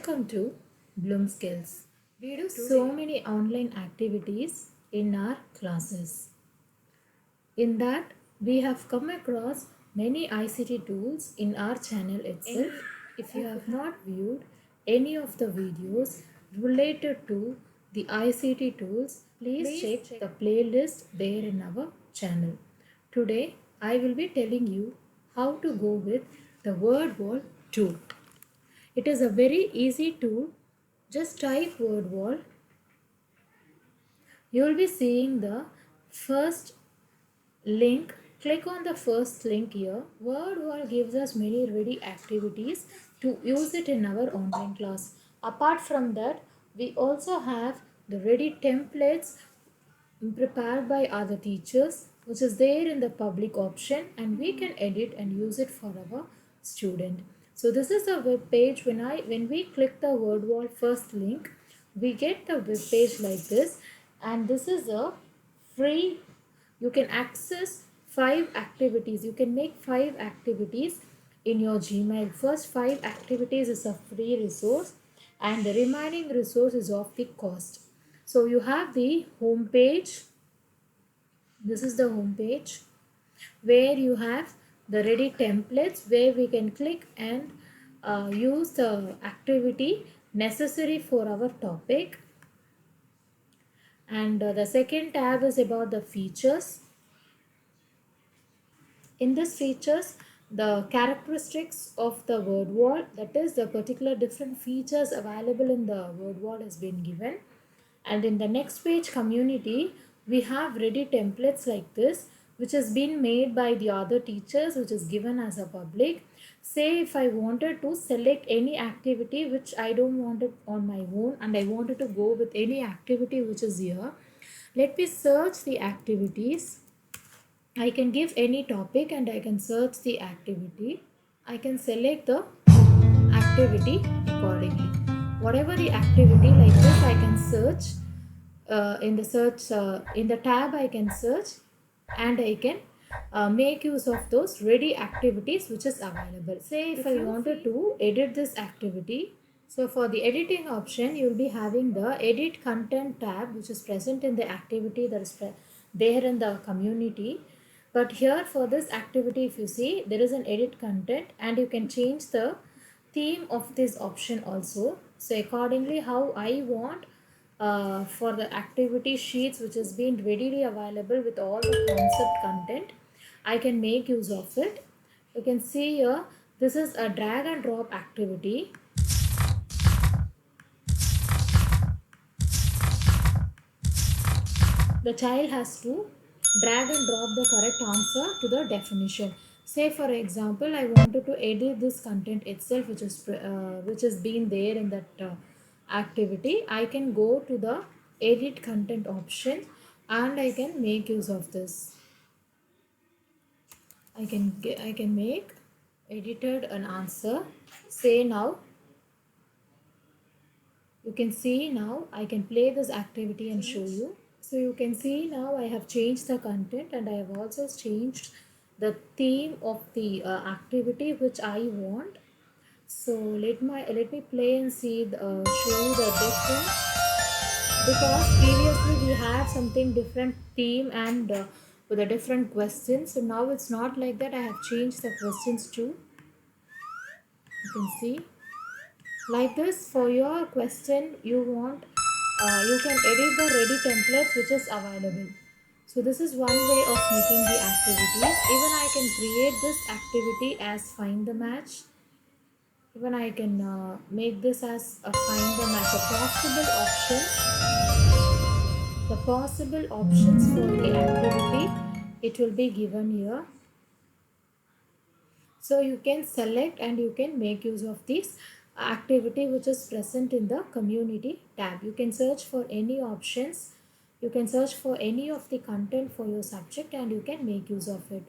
Welcome to Bloom Skills. We do so many online activities in our classes. In that, we have come across many ICT tools in our channel itself. If you have not viewed any of the videos related to the ICT tools, please check the playlist there in our channel. Today, I will be telling you how to go with the word wall tool. It is a very easy tool. Just type word wall. You will be seeing the first link. Click on the first link here. Word wall gives us many ready activities to use it in our online class. Apart from that, we also have the ready templates prepared by other teachers, which is there in the public option, and we can edit and use it for our student. So this is a web page. When we click the word wall first link, we get the web page like this, and this is a free. You can access 5 activities. You can make 5 activities in your Gmail. First 5 activities is a free resource, and the remaining resource is of the cost. So you have the home page. This is the home page where you have the ready templates where we can click and use the activity necessary for our topic. And the second tab is about the features. In this features, the characteristics of the word wall, that is the particular different features available in the word wall, has been given. And in the next page, community, we have ready templates like this, which has been made by the other teachers, which is given as a public. Say if I wanted to select any activity which I don't want it on my own, and I wanted to go with any activity which is here, let me search the activities. I can give any topic and I can search the activity. I can select the activity accordingly. Whatever the activity like this, I can search in the search in the tab. I can search and I can make use of those ready activities which is available. Say if I wanted to edit this activity. So for the editing option, you will be having the edit content tab, which is present in the activity that is there in the community. But here for this activity, if you see, there is an edit content and you can change the theme of this option also. So accordingly how I want for the activity sheets which has been readily available with all the concept content, I can make use of it. You can see here, this is a drag and drop activity. The child has to drag and drop the correct answer to the definition. Say for example, I wanted to edit this content itself, which has been there in that activity. I can go to the edit content option and I can make use of this. I can make edited an answer. Say now, you can see now I can play this activity and show you. So you can see now I have changed the content and I have also changed the theme of the activity which I want. So let me play and see show you the difference, because previously we had something different theme and with a different questions. So now it's not like that. I have changed the questions too. You can see like this. For your question you want, you can edit the ready templates which is available. So this is one way of making the activities. Even I can create this activity as find the match. Even I can make this as a find the match. The possible options for the activity, it will be given here. So you can select and you can make use of this activity which is present in the community tab. You can search for any options. You can search for any of the content for your subject and you can make use of it.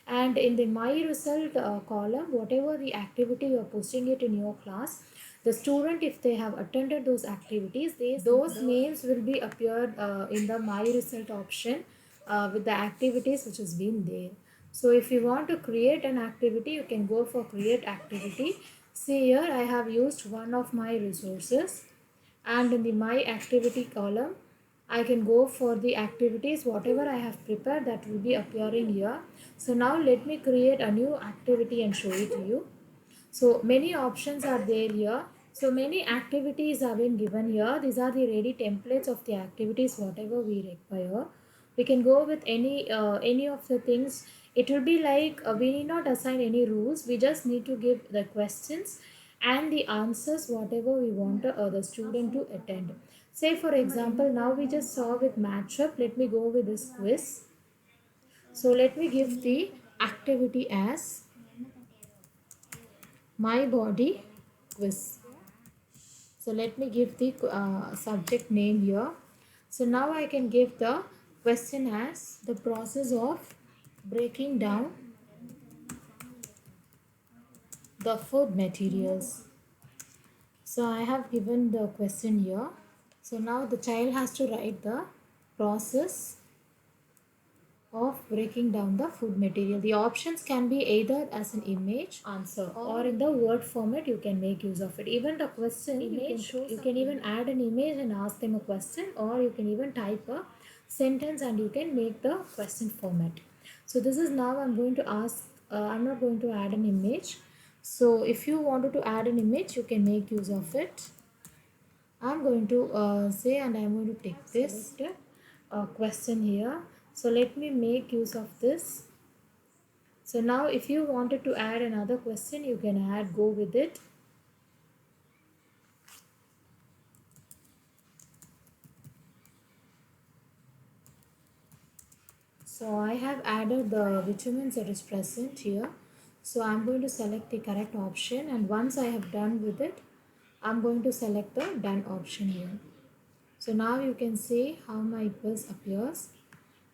And in the my result column, whatever the activity you are posting it in your class, the student, if they have attended those activities, those names will be appeared in the my result option with the activities which has been there. So if you want to create an activity, you can go for create activity. See here, I have used one of my resources, and in the my activity column I can go for the activities whatever I have prepared, that will be appearing here. So now let me create a new activity and show it to you. So many options are there here. So many activities have been given here. These are the ready templates of the activities whatever we require. We can go with any of the things. It will be like we need not assign any rules. We just need to give the questions and the answers whatever we want the student to attend. Say for example, now we just saw with matchup. Let me go with this quiz. So let me give the activity as my body quiz. So let me give the subject name here. So now I can give the question as the process of breaking down the food materials. So I have given the question here. So now the child has to write the process of breaking down the food material. The options can be either as an image answer or in the word format you can make use of it. Even the question you can even add an image and ask them a question, or you can even type a sentence and you can make the question format. So this is now I'm going to ask, I'm not going to add an image. So if you wanted to add an image you can make use of it. I'm going to say, and I'm going to take this question here. So let me make use of this. So now if you wanted to add another question, you can add, go with it. So I have added the vitamins that is present here. So I'm going to select the correct option, and once I have done with it, I'm going to select the done option here. So now you can see how my quiz appears.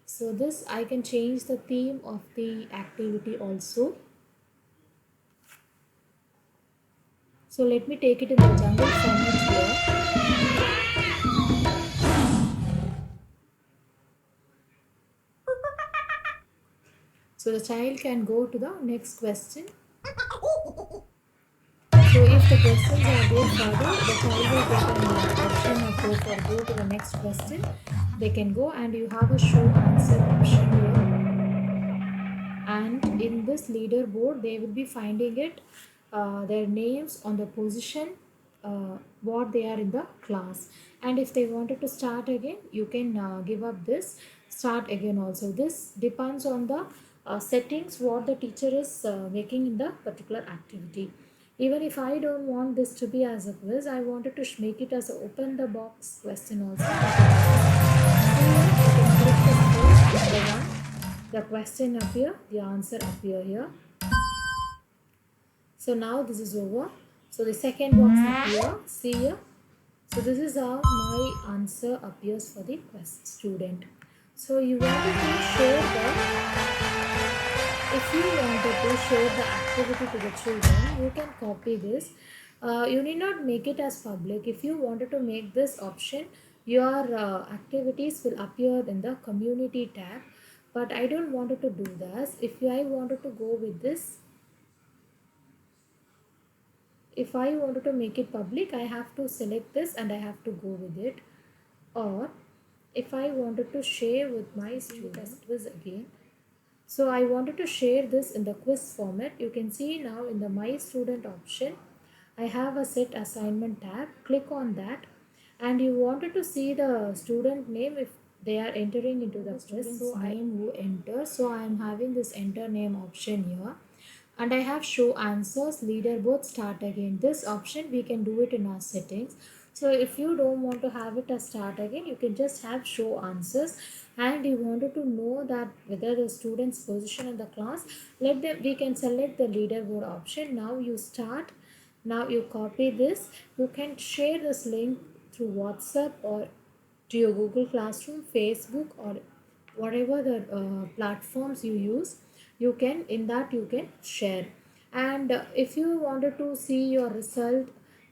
So this I can change the theme of the activity also. So let me take it in the jungle format here. So the child can go to the next question. So if the questions are there further, the child will get an option of go to the next question. They can go, and you have a show answer option here. And in this leaderboard they will be finding it their names on the position what they are in the class. And if they wanted to start again, you can give up this start again also. This depends on the settings what the teacher is making in the particular activity. Even if I don't want this to be as a quiz, I wanted to make it as a open the box question also. You can click the first one, the question appear, the answer appear here. So now this is over. So the second box appear, see here. So this is how my answer appears for the student. So you wanted to share the, if you wanted to share the activity to the children, you can copy this. You need not make it as public. If you wanted to make this option, your activities will appear in the community tab. But I don't wanted to do this. If I wanted to go with this, if I wanted to make it public, I have to select this and I have to go with it. Or if I wanted to share with my students quiz again, so I wanted to share this in the quiz format. You can see now in the my student option, I have a set assignment tab. Click on that, and you wanted to see the student name if they are entering into the quiz. So name who enters. So I am having this enter name option here, and I have show answers leaderboard start again. This option we can do it in our settings. So if you don't want to have it as start again, you can just have show answers. And you wanted to know that whether the student's position in the class, let them, we can select the leaderboard option. Now you start, now you copy this. You can share this link through WhatsApp or to your Google Classroom, Facebook, or whatever the platforms you use. You can, in that you can share. And if you wanted to see your result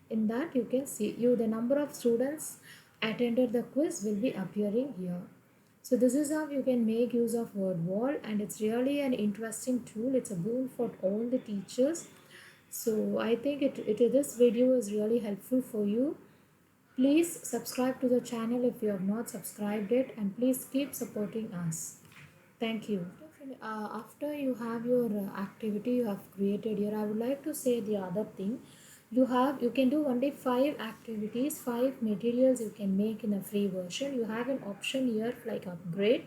in that, you can see you the number of students attended the quiz will be appearing here. So this is how you can make use of word wall, and it's really an interesting tool. It's a boon for all the teachers. So I think this video is really helpful for you. Please subscribe to the channel if you have not subscribed it, and please keep supporting us. Thank you. After you have your activity you have created here, I would like to say the other thing. You can do only 5 activities, 5 materials you can make in a free version. You have an option here like upgrade,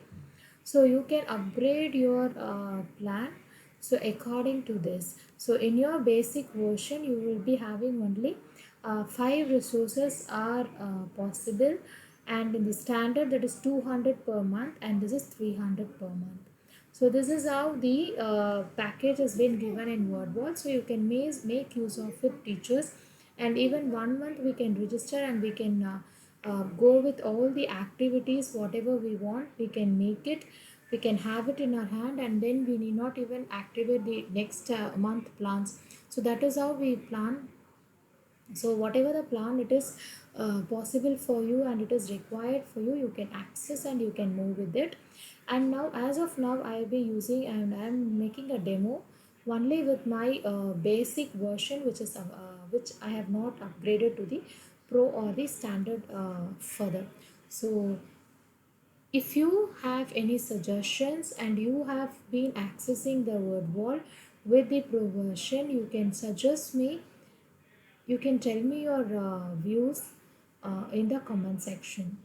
so you can upgrade your plan so according to this. So in your basic version you will be having only 5 resources are possible, and in the standard that is 200 per month, and this is 300 per month. So this is how the package has been given in WordWall. So you can make use of it, teachers, and even 1 month we can register and we can go with all the activities whatever we want. We can make it, we can have it in our hand, and then we need not even activate the next month plans. So that is how we plan. So whatever the plan it is possible for you and it is required for you, you can access and you can move with it. And now as of now I will be using and I am making a demo only with my basic version, which I have not upgraded to the pro or the standard further. So if you have any suggestions and you have been accessing the word wall with the pro version, you can suggest me, you can tell me your views in the comment section.